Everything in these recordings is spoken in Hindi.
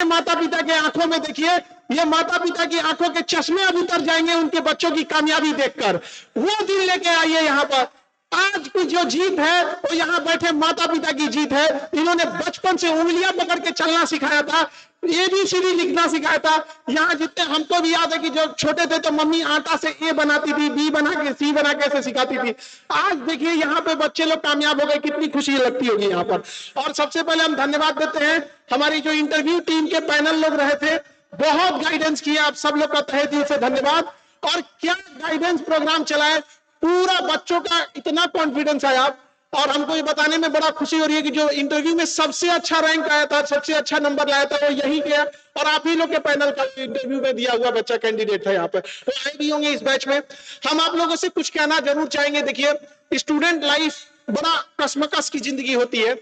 माता पिता के आंखों में देखिए, ये माता पिता की आंखों के चश्मे अब उतर जाएंगे उनके बच्चों की कामयाबी देखकर। वो दिन लेके आइए यहाँ पर। आज की जो जीत है वो यहाँ बैठे माता पिता की जीत है। इन्होंने बचपन से उंगलियां पकड़ के चलना सिखाया था, ABCD लिखना सिखाया था। यहाँ जितने हमको भी याद है कि जो छोटे थे तो मम्मी आटा से A बनाती थी, B बना के C बना के ऐसे सिखाती थी। आज देखिए यहाँ पे बच्चे लोग कामयाब हो गए, कितनी खुशी लगती होगी यहाँ पर। और सबसे पहले हम धन्यवाद देते हैं हमारी जो इंटरव्यू टीम के पैनल लोग रहे थे, बहुत गाइडेंस किया, आप सब लोग का तहे दिल से धन्यवाद। और क्या गाइडेंस प्रोग्राम चलाए, पूरा बच्चों का इतना कॉन्फिडेंस आया। और हमको ये बताने में बड़ा खुशी हो रही है कि जो इंटरव्यू में सबसे अच्छा रैंक आया था, सबसे अच्छा नंबर लाया था, वो यही के और आप ही लोग के पैनल का इंटरव्यू में दिया हुआ बच्चा कैंडिडेट था यहाँ पे। वो आए भी होंगे इस बैच में। हम आप लोगों से कुछ कहना जरूर चाहेंगे। देखिए, स्टूडेंट लाइफ बड़ा कसमकस की जिंदगी होती है।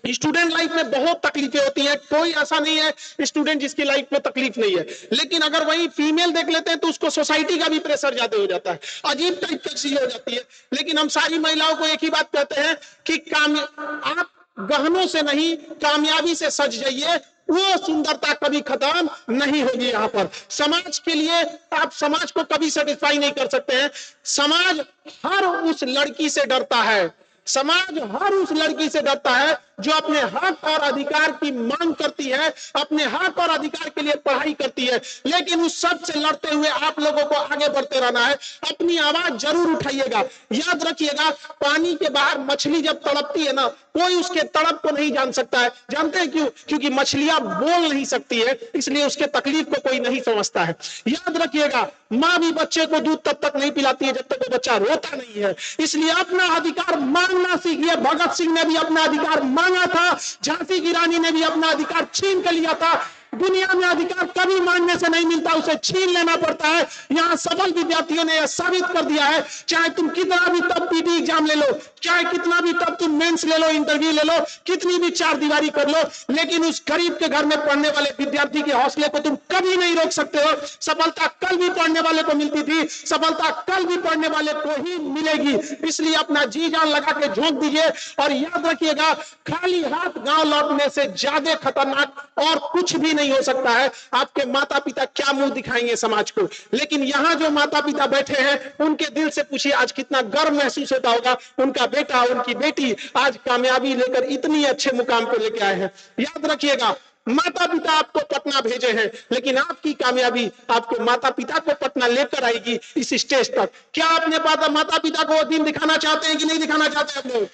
स्टूडेंट लाइफ में बहुत तकलीफें होती हैं, कोई ऐसा नहीं है स्टूडेंट जिसकी लाइफ में तकलीफ नहीं है। लेकिन अगर वही फीमेल देख लेते हैं तो उसको सोसाइटी का भी प्रेशर ज्यादा हो जाता है, अजीब टाइप की चीज हो जाती है। लेकिन हम सारी महिलाओं को एक ही बात कहते हैं कि आप गहनों से नहीं, कामयाबी से सज जाइए, वो सुंदरता कभी खत्म नहीं होगी। यहाँ पर समाज के लिए आप समाज को कभी सेटिस्फाई नहीं कर सकते हैं। समाज हर उस लड़की से डरता है, समाज हर उस लड़की से डरता है जो अपने हक और अधिकार की मांग करती है, अपने हक और अधिकार के लिए पढ़ाई करती है। लेकिन उस सब से लड़ते हुए आप लोगों को आगे बढ़ते रहना है। अपनी आवाज जरूर उठाइएगा। याद रखिएगा, पानी के बाहर मछली जब तड़पती है ना, कोई उसके तड़प को नहीं जान सकता है। जानते हैं क्यों? क्योंकि मछलियां बोल नहीं सकती है, इसलिए उसके तकलीफ को कोई नहीं समझता है। याद रखिएगा, माँ भी बच्चे को दूध तब तक नहीं पिलाती है जब तक वो बच्चा रोता नहीं है। इसलिए अपना अधिकार मांगना सीखिए। भगत सिंह ने भी अपना अधिकार मांगा था, झांसी की रानी ने भी अपना अधिकार छीन कर लिया था। दुनिया में अधिकार कभी मांगने से नहीं मिलता, उसे छीन लेना पड़ता है। यहाँ सफल विद्यार्थियों ने यह साबित कर दिया है। चाहे तुम कितना भी टफ पीटी एग्जाम ले लो, चाहे कितना भी टफ तुम मेंस ले लो, इंटरव्यू ले लो, कितनी भी चार दीवारी कर लो, लेकिन उस गरीब के घर में पढ़ने वाले विद्यार्थी के हौसले को तुम कभी नहीं रोक सकते हो। सफलता कल भी पढ़ने वाले को मिलती थी, सफलता कल भी पढ़ने वाले को ही मिलेगी। इसलिए अपना जी जान लगा के झोंक दीजिए। और याद रखिएगा, खाली हाथ गांव लौटने से ज्यादा खतरनाक और कुछ भी नहीं हो सकता है। आपके माता पिता क्या मुंह दिखाएंगे समाज को, लेकिन यहाँ जो माता पिता बैठे हैं उनके दिल से पूछिए आज कितना गर्व महसूस होता होगा। उनका बेटा, उनकी बेटी आज कामयाबी लेकर इतनी अच्छे मुकाम पर लेके आए हैं। याद रखिएगा, माता पिता आपको पटना भेजे हैं, लेकिन आपकी कामयाबी आपके माता पिता को पटना लेकर आएगी इस स्टेज तक। क्या अपने माता पिता को वो दिन दिखाना चाहते हैं कि नहीं दिखाना चाहते? आप लोग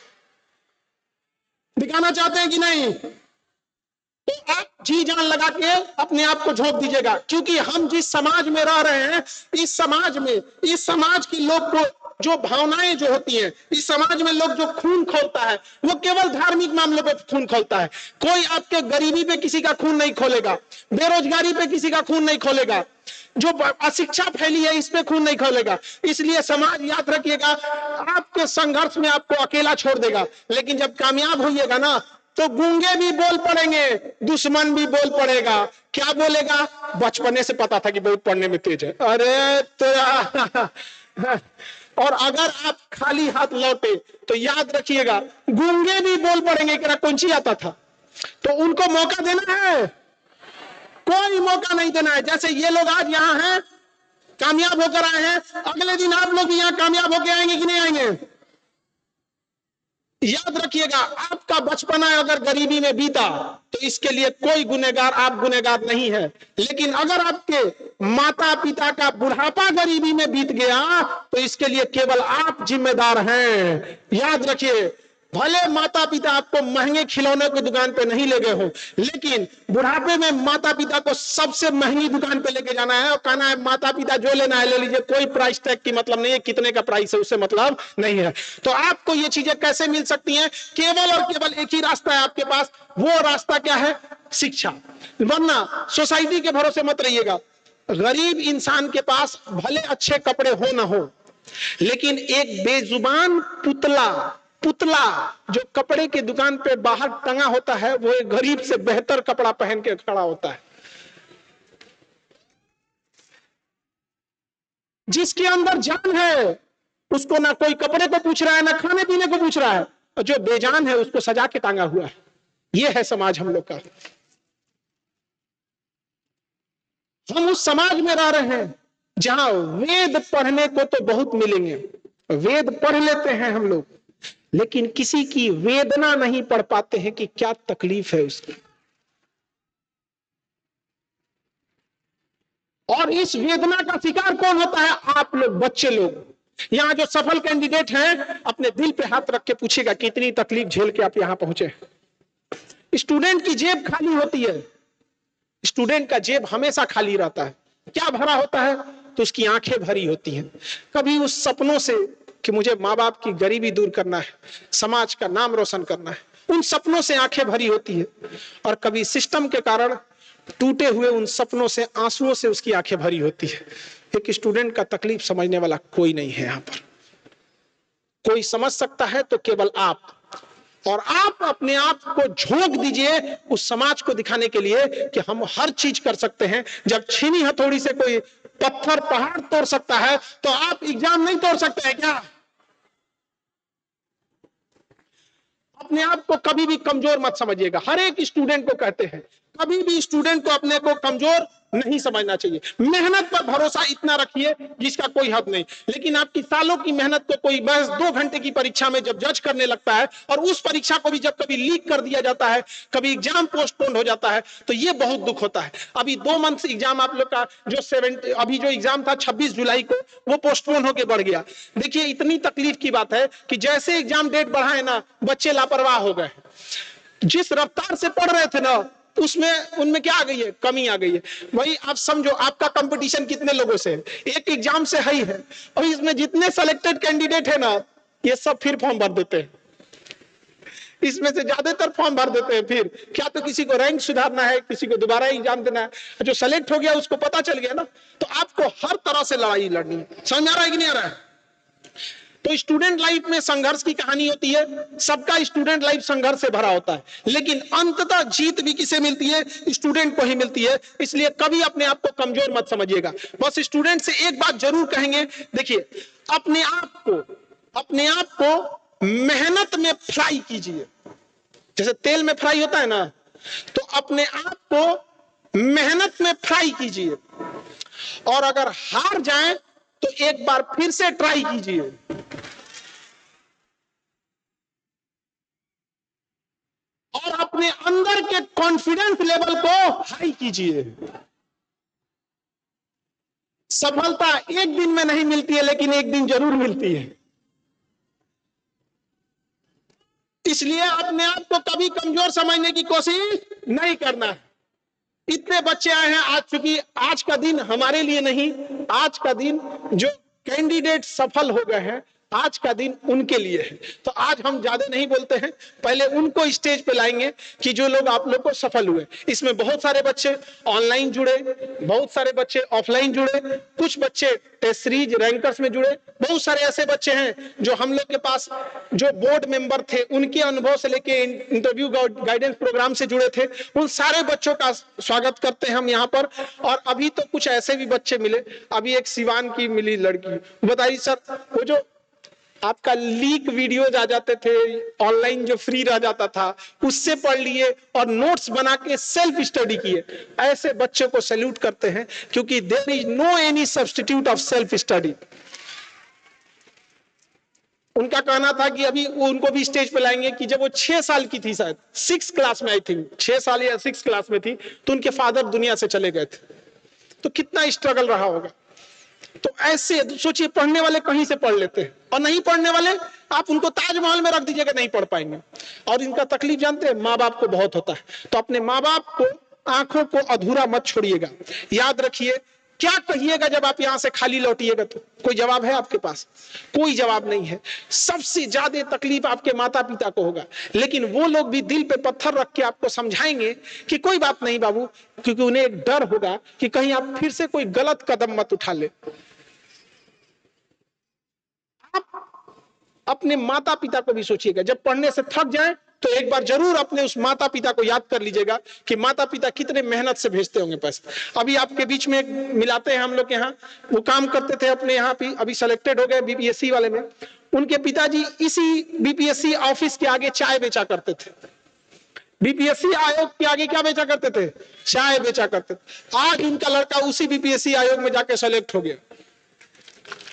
दिखाना चाहते हैं कि नहीं? तो आप जी जान लगा के अपने आप को झोंक दीजिएगा। क्योंकि हम जिस समाज में रह रहे हैं, इस समाज के लोग को जो भावनाएं जो होती हैं, इस समाज में लोग जो खून खोलता है वो केवल धार्मिक मामलों पे खून खोलता है। कोई आपके गरीबी पे किसी का खून नहीं खोलेगा, बेरोजगारी पे किसी का खून नहीं खोलेगा, जो अशिक्षा फैली है इस पे खून नहीं खोलेगा। इसलिए समाज, याद रखिएगा, आपके संघर्ष में आपको अकेला छोड़ देगा। लेकिन जब कामयाब होइएगा ना, तो गूंगे भी बोल पड़ेंगे, दुश्मन भी बोल पड़ेगा। क्या बोलेगा? बचपने से पता था कि बहुत पढ़ने में तेज है, अरे तो और अगर आप खाली हाथ लौटे तो याद रखिएगा, गूंगे भी बोल पड़ेंगे कि कौन सी आता था। तो उनको मौका देना है, कोई मौका नहीं देना है। जैसे ये लोग आज यहाँ हैं, कामयाब होकर आए हैं, अगले दिन आप लोग भी यहाँ कामयाब होकर आएंगे कि नहीं आएंगे? याद रखिएगा, आपका बचपना अगर गरीबी में बीता तो इसके लिए कोई गुनहगार, आप गुनहगार नहीं है। लेकिन अगर आपके माता पिता का बुढ़ापा गरीबी में बीत गया तो इसके लिए केवल आप जिम्मेदार हैं। याद रखिए, भले माता पिता आपको महंगे खिलौने की दुकान पे नहीं ले गए हो, लेकिन बुढ़ापे में माता पिता को सबसे महंगी दुकान पे लेके जाना है और कहना है माता पिता जो लेना है ले लीजिए, कोई प्राइस टैग की मतलब नहीं है, कितने का प्राइस है उससे मतलब नहीं है। तो आपको ये चीजें कैसे मिल सकती हैं? केवल और केवल एक ही रास्ता है आपके पास। वो रास्ता क्या है? शिक्षा। वरना सोसाइटी के भरोसे मत रहिएगा। गरीब इंसान के पास भले अच्छे कपड़े हो ना हो, लेकिन एक बेजुबान पुतला जो कपड़े की दुकान पे बाहर टंगा होता है, वो एक गरीब से बेहतर कपड़ा पहन के खड़ा होता है। जिसके अंदर जान है उसको ना कोई कपड़े को पूछ रहा है, ना खाने पीने को पूछ रहा है, और जो बेजान है उसको सजा के टांगा हुआ है। ये है समाज हम लोग का। हम उस समाज में रह रहे हैं जहां वेद पढ़ने को तो बहुत मिलेंगे, वेद पढ़ लेते हैं हम लोग, लेकिन किसी की वेदना नहीं पढ़ पाते हैं कि क्या तकलीफ है उसकी। और इस वेदना का शिकार कौन होता है? आप लोग, बच्चे लोग। यहां जो सफल कैंडिडेट हैं, अपने दिल पे हाथ रख के पूछेगा कितनी तकलीफ झेल के आप यहां पहुंचे। स्टूडेंट की जेब खाली होती है, स्टूडेंट का जेब हमेशा खाली रहता है। क्या भरा होता है? तो उसकी आंखें भरी होती हैं, कभी उस सपनों से कि मुझे माँ बाप की गरीबी दूर करना है, समाज का नाम रोशन करना है, उन सपनों से आंखें भरी होती है। और कभी सिस्टम के कारण टूटे हुए उन सपनों से, आंसुओं से उसकी आंखें भरी होती है। एक स्टूडेंट का तकलीफ समझने वाला कोई नहीं है यहां पर। कोई समझ सकता है तो केवल आप, और आप अपने आप को झोंक दीजिए उस समाज को दिखाने के लिए कि हम हर चीज कर सकते हैं। जब छीनी हथौड़ी से कोई पत्थर पहाड़ तोड़ सकता है तो आप एग्जाम नहीं तोड़ सकते हैं क्या? अपने आप को कभी भी कमजोर मत समझिएगा। हर एक स्टूडेंट को कहते हैं, कभी भी स्टूडेंट को अपने को कमजोर नहीं समझना चाहिए। मेहनत पर भरोसा इतना रखिए जिसका कोई हद नहीं। लेकिन आपकी सालों की मेहनत को कोई बस 2 घंटे की परीक्षा में जब जज करने लगता है, और उस परीक्षा को भी जब कभी लीक कर दिया जाता है, कभी एग्जाम पोस्टपोन हो जाता है, तो ये बहुत दुख होता है। अभी 2 मंथ एग्जाम आप लोग का जो अभी जो एग्जाम था 26 जुलाई को, वो पोस्टपोन होकर बढ़ गया। देखिए, इतनी तकलीफ की बात है कि जैसे एग्जाम डेट बढ़ा है ना, बच्चे लापरवाह हो गए। जिस रफ्तार से पढ़ रहे थे ना, उसमें उनमें क्या आ गई है? कमी आ गई है। वही आप समझो, आपका कंपटीशन कितने लोगों से है? एक एग्जाम से ही है, और इसमें जितने सेलेक्टेड कैंडिडेट है ना, ये सब फिर फॉर्म भर देते हैं। इसमें से ज्यादातर फॉर्म भर देते हैं। फिर क्या तो किसी को रैंक सुधारना है, किसी को दोबारा एग्जाम देना है। जो सेलेक्ट हो गया उसको पता चल गया ना, तो आपको हर तरह से लड़ाई लड़नी है। समझ में आ रहा है कि नहीं आ रहा है? तो स्टूडेंट लाइफ में संघर्ष की कहानी होती है। सबका स्टूडेंट लाइफ संघर्ष से भरा होता है, लेकिन अंततः जीत भी किसे मिलती है? स्टूडेंट को ही मिलती है। इसलिए कभी अपने आप को कमजोर मत समझिएगा। बस स्टूडेंट से एक बात जरूर कहेंगे, देखिए, अपने आप को मेहनत में फ्राई कीजिए। जैसे तेल में फ्राई होता है ना, तो अपने आप को मेहनत में फ्राई कीजिए। और अगर हार जाए तो एक बार फिर से ट्राई कीजिए। और अपने अंदर के कॉन्फिडेंस लेवल को हाई कीजिए। सफलता एक दिन में नहीं मिलती है, लेकिन एक दिन जरूर मिलती है। इसलिए अपने आप को कभी कमजोर समझने की कोशिश नहीं करना है। इतने बच्चे आए हैं आज, चूंकि आज का दिन हमारे लिए नहीं, आज का दिन जो कैंडिडेट सफल हो गए हैं, आज का दिन उनके लिए है। तो आज हम ज्यादा नहीं बोलते हैं, पहले उनको स्टेज पे लाएंगे कि जो लोग आप लोग को सफल हुए। इसमें बहुत सारे बच्चे ऑनलाइन जुड़े, बहुत सारे बच्चे ऑफलाइन जुड़े, कुछ बच्चे टेस्ट सीरीज रैंकर्स में जुड़े, बहुत सारे ऐसे बच्चे हैं जो हम लोग के पास जो बोर्ड मेंबर थे, उनके अनुभव से लेके इंटरव्यू गाइडेंस प्रोग्राम से जुड़े थे। उन सारे बच्चों का स्वागत करते हैं हम यहाँ पर। और अभी तो कुछ ऐसे भी बच्चे मिले, अभी एक सिवान की मिली लड़की, बताइए सर, वो जो आपका लीक वीडियोज आ जाते थे ऑनलाइन, जो फ्री रह जाता था, उससे पढ़ लिए और नोट्स बना के सेल्फ स्टडी किए। ऐसे बच्चों को सैल्यूट करते हैं, क्योंकि there is no any substitute of self study. उनका कहना था कि अभी उनको भी स्टेज पे लाएंगे कि जब वो 6 साल की थी, शायद 6 क्लास में, आई थिंक 6 साल या 6 क्लास में थी, तो उनके फादर दुनिया से चले गए थे। तो कितना स्ट्रगल रहा होगा। तो ऐसे सोचिए, पढ़ने वाले कहीं से पढ़ लेते हैं, और नहीं पढ़ने वाले आप उनको ताजमहल में रख दीजिएगा, नहीं पढ़ पाएंगे। और इनका तकलीफ जानते हैं, माँ बाप को बहुत होता है। तो अपने माँ बाप को, आंखों को अधूरा मत छोड़िएगा। याद रखिए, क्या कहिएगा जब आप यहां से खाली लौटिएगा? तो कोई जवाब है आपके पास? कोई जवाब नहीं है। सबसे ज्यादा तकलीफ आपके माता पिता को होगा, लेकिन वो लोग भी दिल पे पत्थर रख के आपको समझाएंगे कि कोई बात नहीं बाबू, क्योंकि उन्हें एक डर होगा कि कहीं आप फिर से कोई गलत कदम मत उठा ले। आप अपने माता पिता को भी सोचिएगा, जब पढ़ने से थक जाए तो एक बार जरूर अपने उस माता पिता को याद कर लीजिएगा कि माता पिता कितने मेहनत से भेजते होंगे पैसे। अभी आपके बीच में एक मिलाते हैं हम लोग यहाँ, वो काम करते थे अपने यहाँ पे, अभी सेलेक्टेड हो गए बीपीएससी वाले में। उनके पिताजी इसी बीपीएससी ऑफिस के आगे चाय बेचा करते थे। बीपीएससी आयोग के आगे क्या बेचा करते थे? चाय बेचा करते थे। आज उनका लड़का उसी बीपीएससी आयोग में जाके सेलेक्ट हो गया।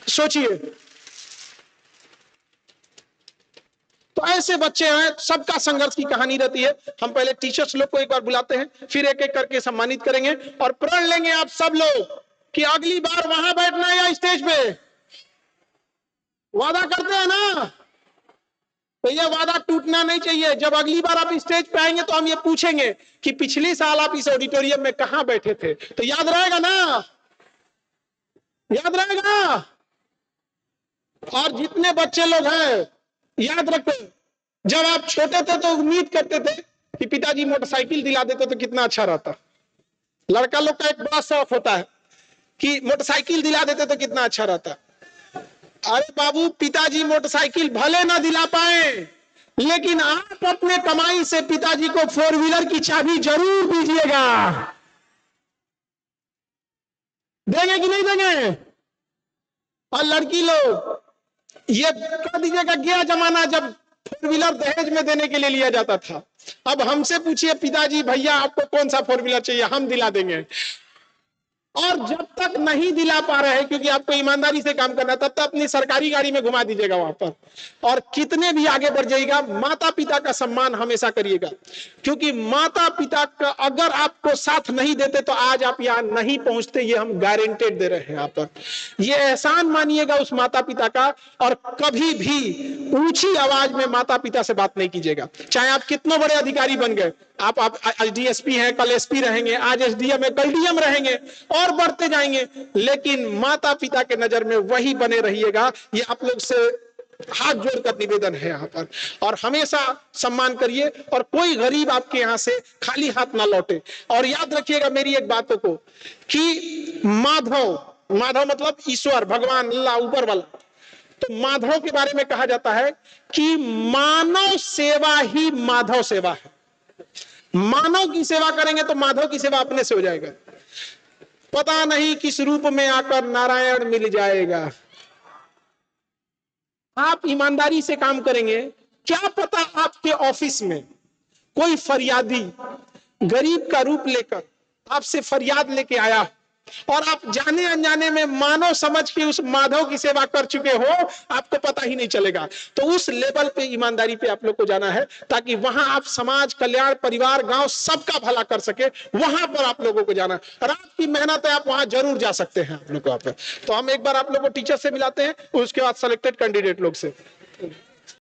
सोचिए, तो ऐसे बच्चे हैं, सबका संघर्ष की कहानी रहती है। हम पहले टीचर्स लोग को एक बार बुलाते हैं, फिर एक एक करके सम्मानित करेंगे और प्रण लेंगे आप सब लोग कि अगली बार वहां बैठना है या स्टेज पे। वादा करते हैं ना? तो ये वादा टूटना नहीं चाहिए। जब अगली बार आप स्टेज पे आएंगे तो हम ये पूछेंगे कि पिछले साल आप इस ऑडिटोरियम में कहां बैठे थे, तो याद रहेगा ना? याद रहेगा? और जितने बच्चे लोग हैं, याद रखो, जब आप छोटे थे तो उम्मीद करते थे कि पिताजी मोटरसाइकिल दिला देते तो कितना अच्छा रहता। लड़का लोग का एक बड़ा शौक होता है कि मोटरसाइकिल दिला देते तो कितना अच्छा रहता। अरे बाबू, पिताजी मोटरसाइकिल भले ना दिला पाए, लेकिन आप अपने कमाई से पिताजी को 4 व्हीलर की चाबी जरूर दीजिएगा। देंगे कि नहीं देंगे? और लड़की लोग, ये कह दीजिएगा, गया जमाना जब 4 व्हीलर दहेज में देने के लिए लिया जाता था। अब हमसे पूछिए पिताजी, भैया आपको कौन सा 4 व्हीलर चाहिए, हम दिला देंगे। और जब तक नहीं दिला पा रहे हैं, क्योंकि आपको ईमानदारी से काम करना है, तब तक अपनी सरकारी गाड़ी में घुमा दीजिएगा वहां पर। और कितने भी आगे बढ़ जाइएगा, माता पिता का सम्मान हमेशा करिएगा, क्योंकि माता पिता का अगर आपको साथ नहीं देते तो आज आप यहाँ नहीं पहुंचते। ये हम गारंटेड दे रहे हैं यहाँ पर। ये एहसान मानिएगा उस माता पिता का, और कभी भी ऊंची आवाज में माता पिता से बात नहीं कीजिएगा। चाहे आप कितने बड़े अधिकारी बन गए, आप आज डीएसपी हैं, कल एसपी रहेंगे, आज एसडीएम है, कल डीएम रहेंगे और बढ़ते जाएंगे, लेकिन माता पिता के नजर में वही बने रहिएगा। ये आप लोग से हाथ जोड़कर निवेदन है यहाँ पर। और हमेशा सम्मान करिए, और कोई गरीब आपके यहाँ से खाली हाथ ना लौटे। और याद रखिएगा मेरी एक बातों को कि माधव मतलब ईश्वर, भगवान, अल्लाह, ऊपर वाला। तो माधव के बारे में कहा जाता है कि मानव सेवा ही माधव सेवा है। मानव की सेवा करेंगे तो माधव की सेवा अपने से हो जाएगा। पता नहीं किस रूप में आकर नारायण मिल जाएगा। आप ईमानदारी से काम करेंगे, क्या पता आपके ऑफिस में कोई फरियादी गरीब का रूप लेकर आपसे फरियाद लेके आया और आप जाने अनजाने में मानव समझ के उस माधव की सेवा कर चुके हो, आपको पता ही नहीं चलेगा। तो उस लेवल पे ईमानदारी पे आप लोग को जाना है, ताकि वहां आप समाज कल्याण, परिवार, गांव सबका भला कर सके। वहां पर आप लोगों को जाना, रात की मेहनत है, आप वहां जरूर जा सकते हैं आप लोग को। तो हम एक बार आप लोग को टीचर से मिलाते हैं, उसके बाद सिलेक्टेड कैंडिडेट लोग से।